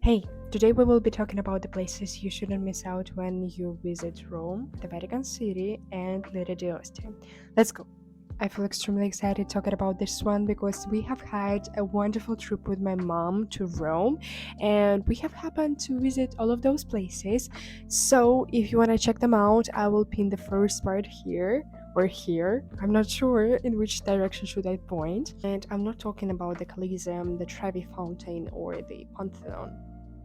Hey, today we will be talking about the places you shouldn't miss out when you visit Rome, the Vatican City, and Lido di Ostia. Let's go. I feel extremely excited talking about this one because we have had a wonderful trip with my mom to Rome and we have happened to visit all of those places. So if you want to check them out, I will pin the first part here or here. I'm not sure in which direction should I point. And I'm not talking about the Coliseum, the Trevi Fountain, or the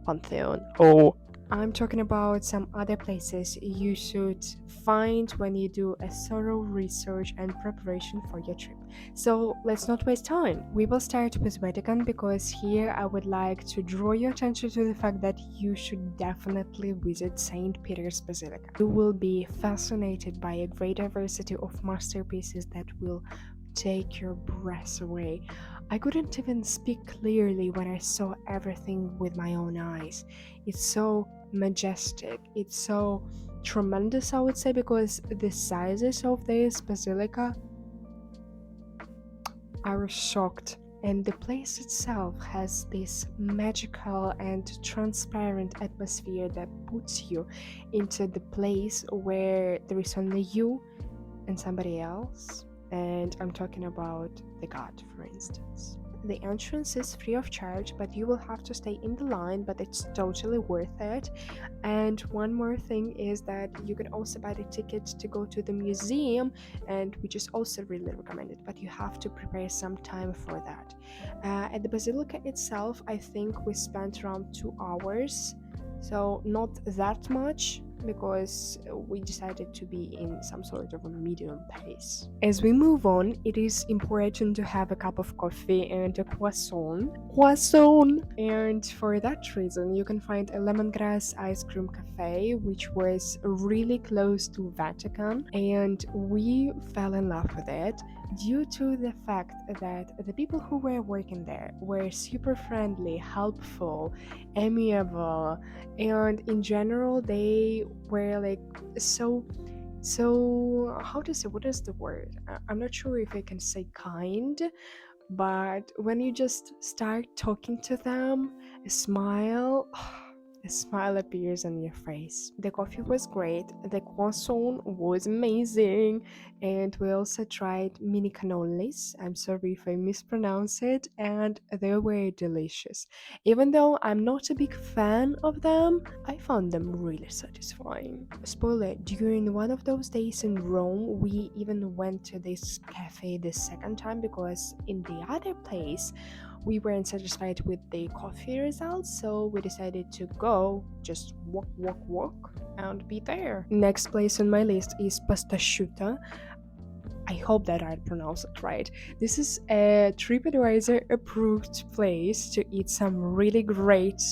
Pantheon. Oh, I'm talking about some other places you should find when you do a thorough research and preparation for your trip. So let's not waste time. We will start with Vatican because here I would like to draw your attention to the fact that you should definitely visit St. Peter's Basilica. You will be fascinated by a great diversity of masterpieces that will take your breath away. I couldn't even speak clearly when I saw everything with my own eyes. It's so majestic, it's so tremendous, I would say, because the sizes of this basilica are shocked. And the place itself has this magical and transparent atmosphere that puts you into the place where there is only you and somebody else. And I'm talking about the God, for instance. The entrance is free of charge, but you will have to stay in the line, but it's totally worth it. And one more thing is that you can also buy the ticket to go to the museum, and which is also really recommended, but you have to prepare some time for that. At the Basilica itself, I think we spent around 2 hours, so not that much, because we decided to be in some sort of a medium pace. As we move on, it is important to have a cup of coffee and a croissant. And for that reason, you can find a lemongrass ice cream cafe, which was really close to Vatican, and we fell in love with it due to the fact that the people who were working there were super friendly, helpful, amiable, and in general they were like so how to say, what is the word, I'm not sure if I can say kind, but when you just start talking to them, a smile a smile appears on your face. The coffee was great, the croissant was amazing, and we also tried mini cannolis. I'm sorry if I mispronounce it, and they were delicious. Even though I'm not a big fan of them, I found them really satisfying. Spoiler, during one of those days in Rome, we even went to this cafe the second time because in the other place we weren't satisfied with the coffee results, so we decided to go just walk and be there. Next place on my list is Pastasciutta. I hope that I pronounced it right. This is a TripAdvisor approved place to eat some really great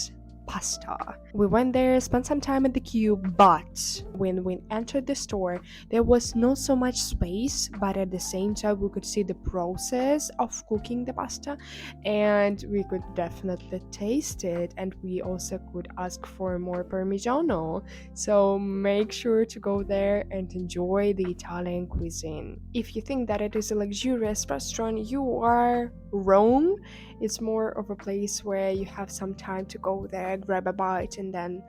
pasta. We went there, spent some time at the queue, but when we entered the store, there was not so much space, but at the same time, we could see the process of cooking the pasta and we could definitely taste it. And we also could ask for more Parmigiano. So make sure to go there and enjoy the Italian cuisine. If you think that it is a luxurious restaurant, you are wrong. It's more of a place where you have some time to go there, grab a bite, and then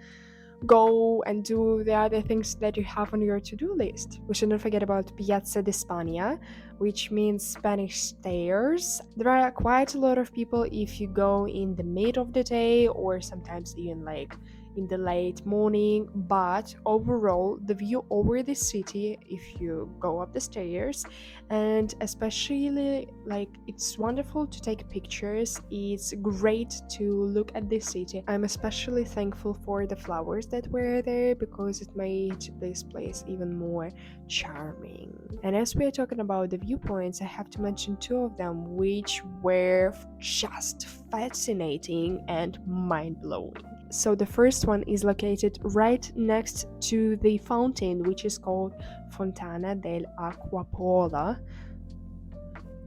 go and do the other things that you have on your to-do list. We shouldn't forget about Piazza di Spagna, which means Spanish stairs. There are quite a lot of people if you go in the mid of the day or sometimes even like in the late morning, but overall the view over the city if you go up the stairs, and especially like it's wonderful to take pictures, it's great to look at the city. I'm especially thankful for the flowers that were there because it made this place even more charming. And as we are talking about the viewpoints, I have to mention two of them which were just fascinating and mind-blowing. So the first one is located right next to the fountain, which is called Fontana dell'Acqua Pola.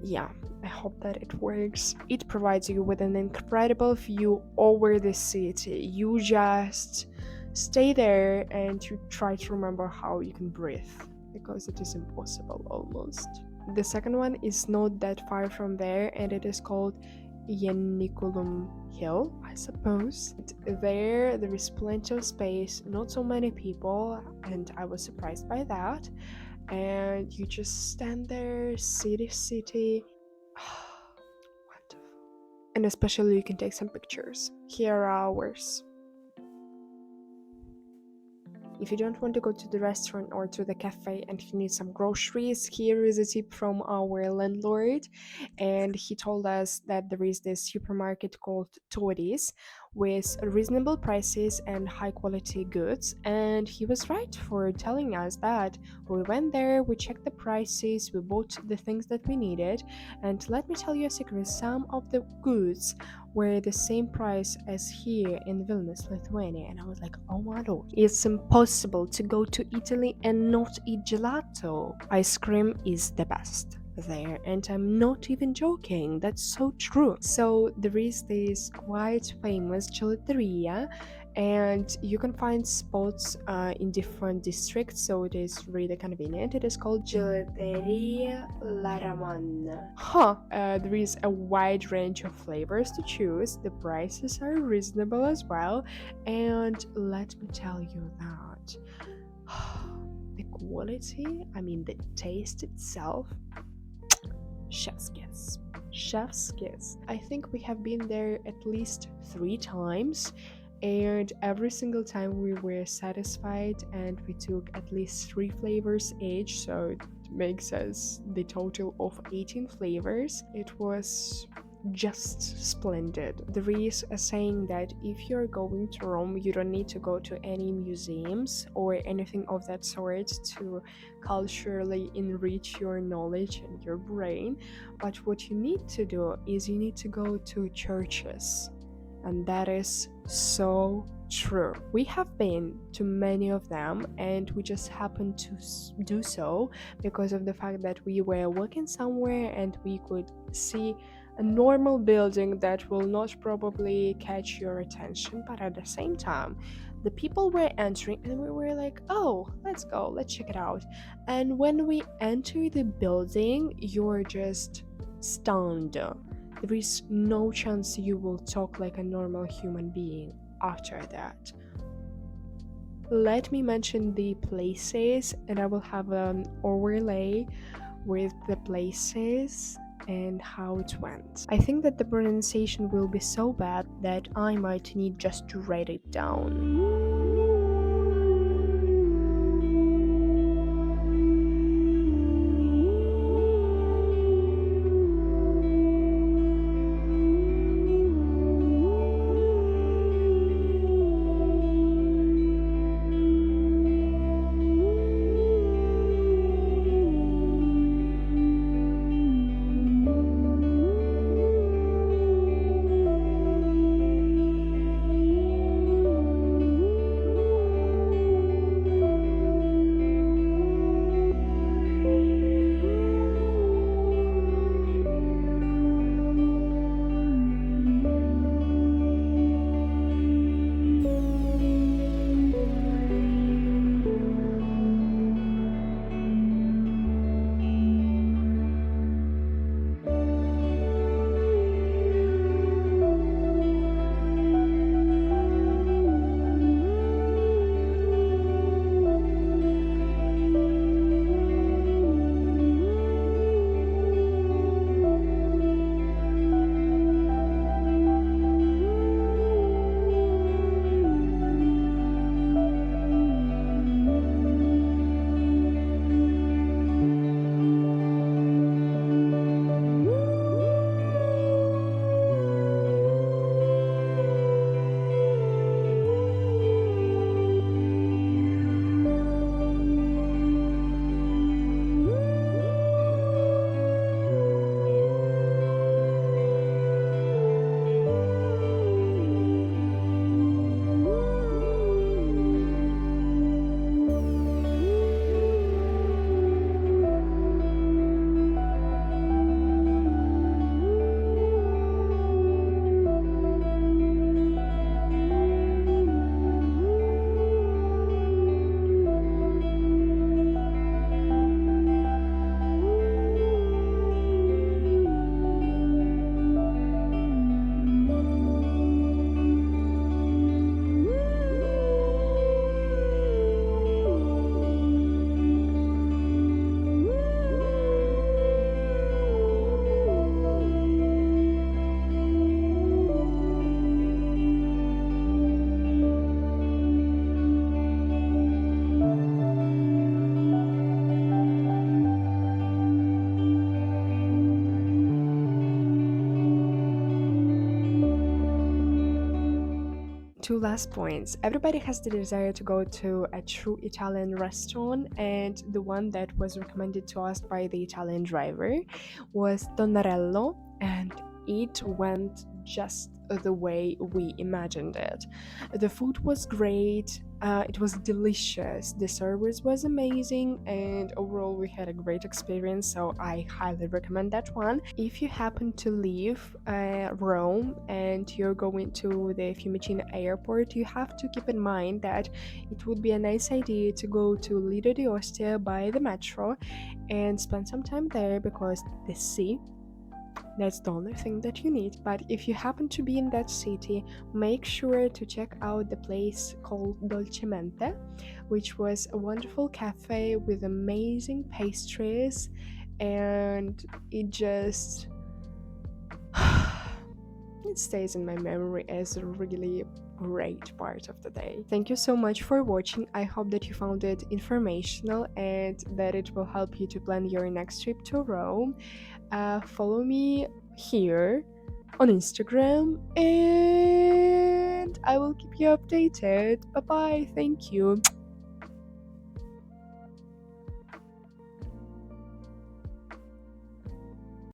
Yeah, I hope that it works. It provides you with an incredible view over the city. You just stay there and you try to remember how you can breathe, because it is impossible almost. The second one is not that far from there, and it is called Ianiculum Hill, I suppose. There is plenty of space, not so many people, and I was surprised by that. And you just stand there, see the city. Wonderful. And especially you can take some pictures. Here are ours. If you don't want to go to the restaurant or to the cafe and you need some groceries, here is a tip from our landlord. And he told us that there is this supermarket called Toddy's with reasonable prices and high quality goods. And he was right for telling us that. We went there, we checked the prices, we bought the things that we needed. And let me tell you a secret, some of the goods were the same price as here in Vilnius, Lithuania. And I was like, oh my lord, it's impossible to go to Italy and not eat gelato. Ice cream is the best there, and I'm not even joking, that's so true. So there is this quite famous gelateria, and you can find spots in different districts, so it is really convenient. It is called Gelateria Laraman. There is a wide range of flavors to choose. The prices are reasonable as well, and let me tell you that the quality, I mean the taste itself, chef's kiss. Chef's kiss. I think we have been there at least 3 times, and every single time we were satisfied, and we took at least 3 flavors each, so it makes us the total of 18 flavors. It was just splendid. There is a saying that if you're going to Rome, you don't need to go to any museums or anything of that sort to culturally enrich your knowledge and your brain, but what you need to do is you need to go to churches, and that is so true. We have been to many of them, and we just happened to do so because of the fact that we were working somewhere and we could see a normal building that will not probably catch your attention, but at the same time the people were entering and we were like, oh, let's go, let's check it out. And when we enter the building, you're just stunned. There is no chance you will talk like a normal human being after that. Let me mention the places, and I will have an overlay with the places and how it went. I think that the pronunciation will be so bad that I might need just to write it down. two last points. Everybody has the desire to go to a true Italian restaurant, and the one that was recommended to us by the Italian driver was Tonnarello, and it went just the way we imagined it. The food was great, it was delicious, the service was amazing, and overall we had a great experience, so I highly recommend that one. If you happen to leave Rome and you're going to the Fiumicino airport, you have to keep in mind that it would be a nice idea to go to Lido di Ostia by the metro and spend some time there, because the sea, that's the only thing that you need. But if you happen to be in that city, make sure to check out the place called Dolcemente, which was a wonderful cafe with amazing pastries, and it just it stays in my memory as a really great part of the day. Thank you so much for watching. I hope that you found it informational and that it will help you to plan your next trip to Rome. Follow me here on Instagram and I will keep you updated. Bye bye. Thank you.